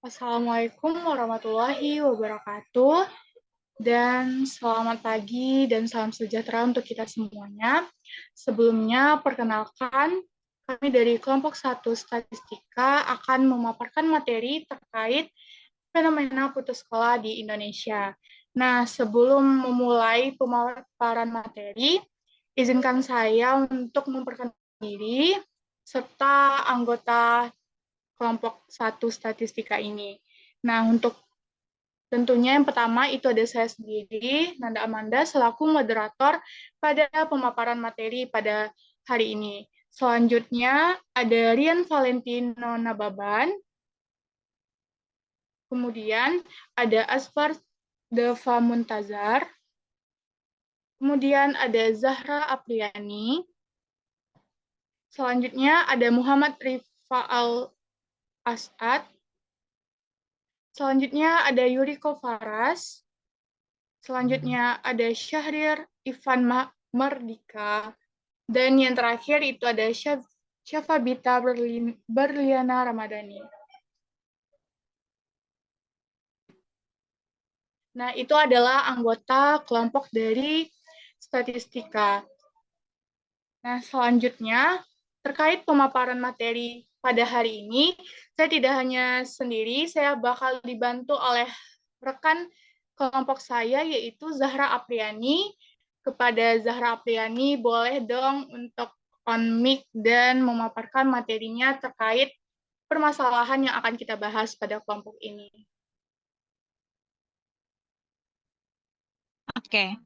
Assalamualaikum warahmatullahi wabarakatuh, dan selamat pagi dan salam sejahtera untuk kita semuanya. Sebelumnya, perkenalkan, kami dari kelompok 1 Statistika akan memaparkan materi terkait fenomena putus sekolah di Indonesia. Nah, sebelum memulai pemaparan materi, izinkan saya untuk memperkenalkan diri serta anggota kelompok 1 Statistika ini. Nah, untuk tentunya yang pertama itu ada saya sendiri, Nanda Amanda, selaku moderator pada pemaparan materi pada hari ini. Selanjutnya ada Rian Valentino Nababan, kemudian ada Asfar Deva Muntazar, kemudian ada Zahra Apriani, selanjutnya ada Muhammad Rifa Al-As'ad, selanjutnya ada Yuriko Faras, selanjutnya ada Syahrir Ivan Mardika, dan yang terakhir itu ada Syafabita Berliana Ramadhani. Nah, itu adalah anggota kelompok dari statistika. Nah, selanjutnya, terkait pemaparan materi pada hari ini, saya tidak hanya sendiri, saya bakal dibantu oleh rekan kelompok saya, yaitu Zahra Apriani. Kepada Zahra Apriani, boleh dong untuk on mic dan memaparkan materinya terkait permasalahan yang akan kita bahas pada kelompok ini. Oke,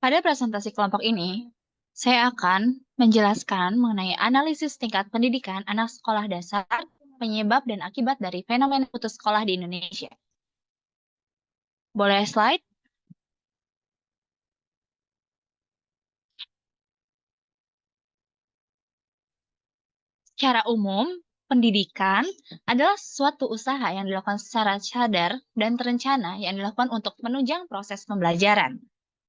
pada presentasi kelompok ini, saya akan menjelaskan mengenai analisis tingkat pendidikan anak sekolah dasar, penyebab dan akibat dari fenomena putus sekolah di Indonesia. Boleh slide? Secara umum, pendidikan adalah suatu usaha yang dilakukan secara sadar dan terencana yang dilakukan untuk menunjang proses pembelajaran,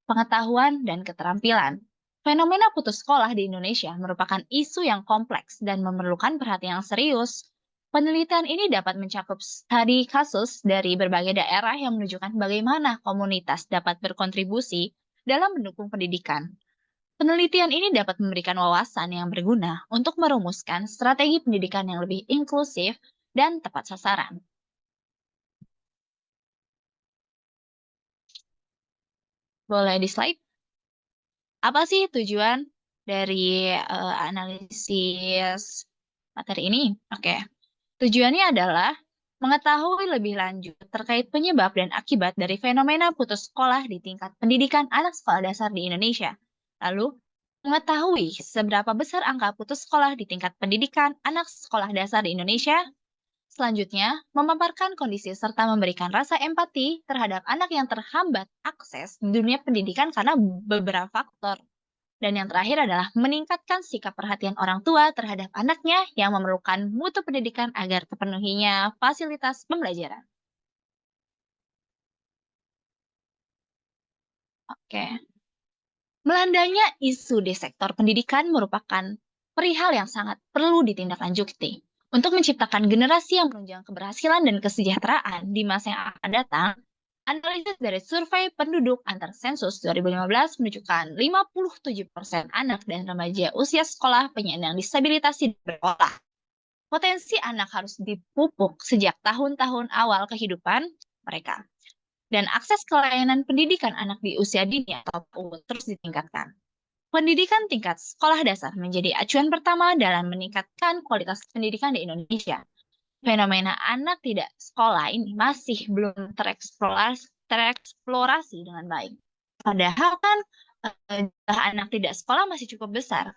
pengetahuan, dan keterampilan. Fenomena putus sekolah di Indonesia merupakan isu yang kompleks dan memerlukan perhatian yang serius. Penelitian ini dapat mencakup studi kasus dari berbagai daerah yang menunjukkan bagaimana komunitas dapat berkontribusi dalam mendukung pendidikan. Penelitian ini dapat memberikan wawasan yang berguna untuk merumuskan strategi pendidikan yang lebih inklusif dan tepat sasaran. Boleh di slide? Apa sih tujuan dari analisis materi ini? Oke, tujuannya adalah mengetahui lebih lanjut terkait penyebab dan akibat dari fenomena putus sekolah di tingkat pendidikan anak sekolah dasar di Indonesia. Lalu, mengetahui seberapa besar angka putus sekolah di tingkat pendidikan anak sekolah dasar di Indonesia. Selanjutnya, memaparkan kondisi serta memberikan rasa empati terhadap anak yang terhambat akses di dunia pendidikan karena beberapa faktor. Dan yang terakhir adalah meningkatkan sikap perhatian orang tua terhadap anaknya yang memerlukan mutu pendidikan agar terpenuhinya fasilitas pembelajaran. Oke. Melandainya isu di sektor pendidikan merupakan perihal yang sangat perlu ditindaklanjuti. Untuk menciptakan generasi yang menunjang keberhasilan dan kesejahteraan di masa yang akan datang, analisis dari survei penduduk antar sensus 2015 menunjukkan 57% anak dan remaja usia sekolah penyandang disabilitas tidak bersekolah. Potensi anak harus dipupuk sejak tahun-tahun awal kehidupan mereka. Dan akses ke layanan pendidikan anak di usia dini atau PAUD terus ditingkatkan. Pendidikan tingkat sekolah dasar menjadi acuan pertama dalam meningkatkan kualitas pendidikan di Indonesia. Fenomena anak tidak sekolah ini masih belum tereksplorasi dengan baik. Padahal kan jumlah anak tidak sekolah masih cukup besar.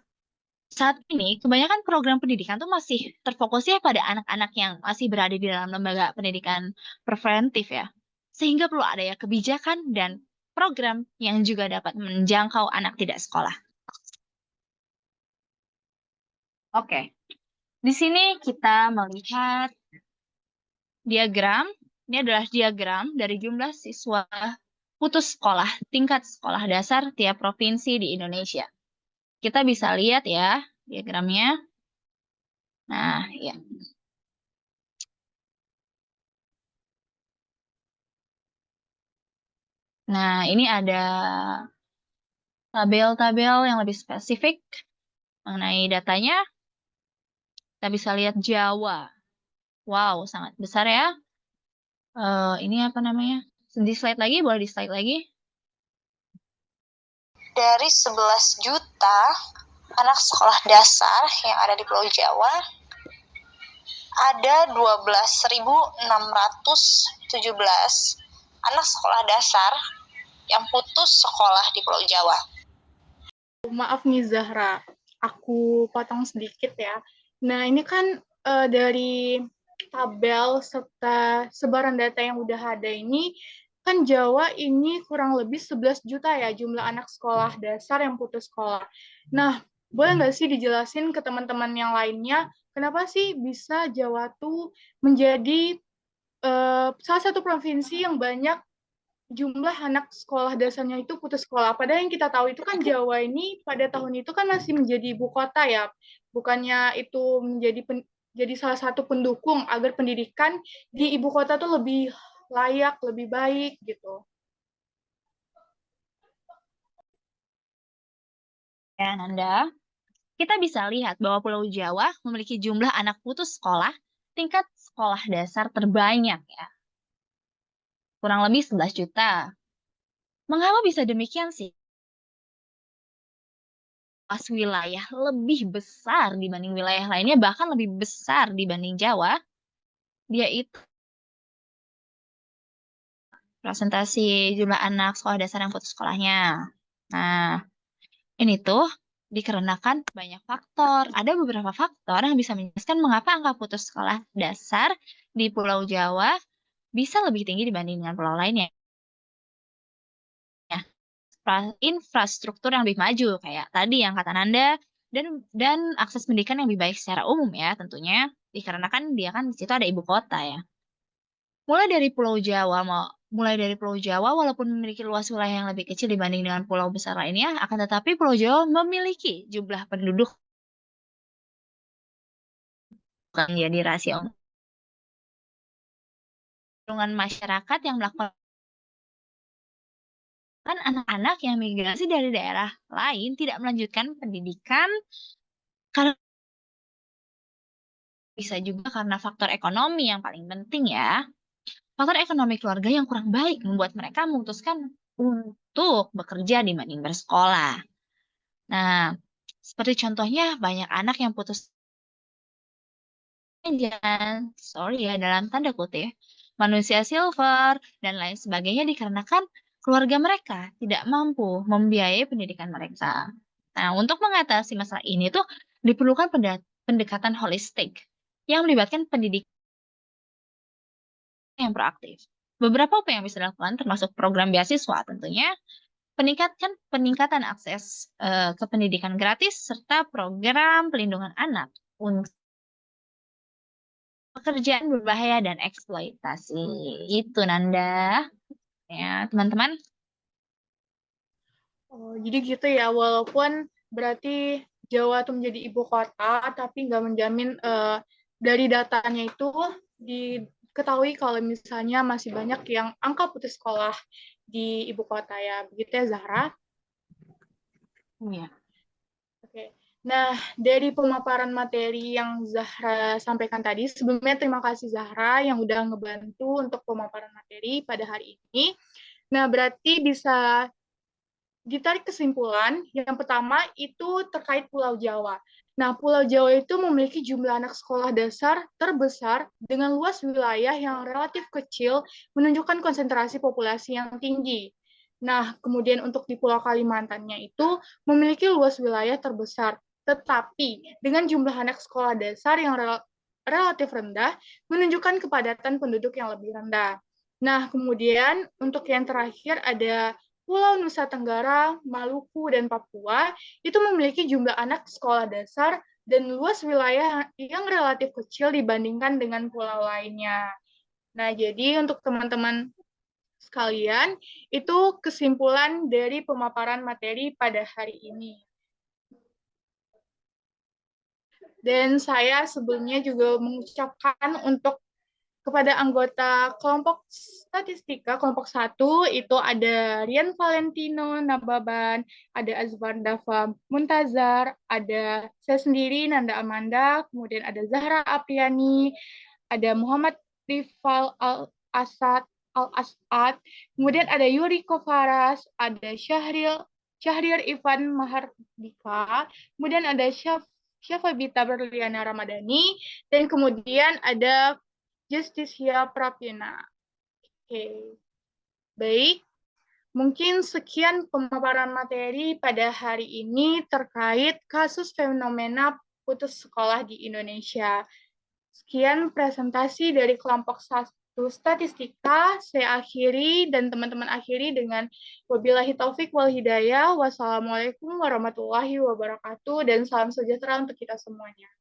Saat ini, kebanyakan program pendidikan tuh masih terfokusnya pada anak-anak yang masih berada di dalam lembaga pendidikan preventif ya. Sehingga perlu ada ya kebijakan dan program yang juga dapat menjangkau anak tidak sekolah. Oke, di sini kita melihat diagram. Ini adalah diagram dari jumlah siswa putus sekolah tingkat sekolah dasar tiap provinsi di Indonesia. Kita bisa lihat ya diagramnya. Nah, ya. Nah, ini ada tabel-tabel yang lebih spesifik mengenai datanya. Kita bisa lihat Jawa. Wow, sangat besar ya. Ini apa namanya? Di slide lagi, boleh di slide lagi. Dari 11 juta anak sekolah dasar yang ada di Pulau Jawa, ada 12.617 anak sekolah dasar yang putus sekolah di Pulau Jawa. Maaf nih Zahra, aku potong sedikit ya. Nah, ini kan dari tabel serta sebaran data yang udah ada ini, kan Jawa ini kurang lebih 11 juta ya jumlah anak sekolah dasar yang putus sekolah. Nah, boleh nggak sih dijelasin ke teman-teman yang lainnya, kenapa sih bisa Jawa tuh menjadi salah satu provinsi yang banyak jumlah anak sekolah dasarnya itu putus sekolah. Padahal yang kita tahu itu kan Jawa ini pada tahun itu kan masih menjadi ibu kota ya. Bukannya itu jadi salah satu pendukung agar pendidikan di ibu kota tuh lebih layak, lebih baik gitu. Ya, Nanda. Kita bisa lihat bahwa Pulau Jawa memiliki jumlah anak putus sekolah tingkat sekolah dasar terbanyak ya. Kurang lebih 11 juta. Mengapa bisa demikian sih? Pas wilayah lebih besar dibanding wilayah lainnya, bahkan lebih besar dibanding Jawa, dia itu presentasi jumlah anak sekolah dasar yang putus sekolahnya. Nah, ini tuh dikarenakan banyak faktor. Ada beberapa faktor yang bisa menjelaskan mengapa angka putus sekolah dasar di Pulau Jawa bisa lebih tinggi dibanding dengan pulau lainnya. Infrastruktur yang lebih maju, kayak tadi yang kata Nanda, dan akses pendidikan yang lebih baik secara umum ya tentunya, dikarenakan dia kan di situ ada ibu kota ya. Mulai dari Pulau Jawa, walaupun memiliki luas wilayah yang lebih kecil dibanding dengan pulau besar lainnya, akan tetapi Pulau Jawa memiliki jumlah penduduk bukan jadi rasio dengan masyarakat yang melakukan anak-anak yang migrasi dari daerah lain tidak melanjutkan pendidikan karena bisa juga karena faktor ekonomi yang paling penting ya. Faktor ekonomi keluarga yang kurang baik membuat mereka memutuskan untuk bekerja dibanding bersekolah. Nah, seperti contohnya banyak anak yang putus jangan, sorry ya, dalam tanda kutip, manusia silver, dan lain sebagainya dikarenakan keluarga mereka tidak mampu membiayai pendidikan mereka. Nah, untuk mengatasi masalah ini tuh diperlukan pendekatan holistik yang melibatkan pendidikan yang proaktif. Beberapa apa yang bisa dilakukan termasuk program beasiswa tentunya, peningkatan akses ke pendidikan gratis serta program pelindungan anak untuk pekerjaan berbahaya dan eksploitasi. Itu Nanda. Ya, teman-teman. Oh, jadi gitu ya, walaupun berarti Jawa tuh menjadi ibu kota, tapi nggak menjamin dari datanya itu diketahui kalau misalnya masih banyak yang angka putus sekolah di ibu kota ya. Begitu ya, Zahra? Iya. Oke. Nah, dari pemaparan materi yang Zahra sampaikan tadi, sebelumnya terima kasih Zahra yang udah ngebantu untuk pemaparan materi pada hari ini. Nah, berarti bisa ditarik kesimpulan, yang pertama itu terkait Pulau Jawa. Nah, Pulau Jawa itu memiliki jumlah anak sekolah dasar terbesar dengan luas wilayah yang relatif kecil, menunjukkan konsentrasi populasi yang tinggi. Nah, kemudian untuk di Pulau Kalimantannya itu memiliki luas wilayah terbesar, tetapi dengan jumlah anak sekolah dasar yang relatif rendah, menunjukkan kepadatan penduduk yang lebih rendah. Nah, kemudian untuk yang terakhir ada Pulau Nusa Tenggara, Maluku, dan Papua itu memiliki jumlah anak sekolah dasar dan luas wilayah yang relatif kecil dibandingkan dengan pulau lainnya. Nah, jadi untuk teman-teman sekalian, itu kesimpulan dari pemaparan materi pada hari ini. Dan saya sebelumnya juga mengucapkan untuk Kepada anggota kelompok statistika, kelompok 1, itu ada Rian Valentino Nababan, ada Azwar Dafa Muntazar, ada saya sendiri, Nanda Amanda, kemudian ada Zahra Apriani, ada Muhammad Rifal Al-Asad, kemudian ada Yuriko Faras, ada Syahrir Ivan Mahardika, kemudian ada Syafabita Berliana Ramadhani, dan kemudian ada Justicia Prapina. Oke, baik. Mungkin sekian pemaparan materi pada hari ini terkait kasus fenomena putus sekolah di Indonesia. Sekian presentasi dari kelompok 1 statistika. Saya akhiri dan teman-teman akhiri dengan wabillahi taufik wal hidayah. Wassalamualaikum warahmatullahi wabarakatuh dan salam sejahtera untuk kita semuanya.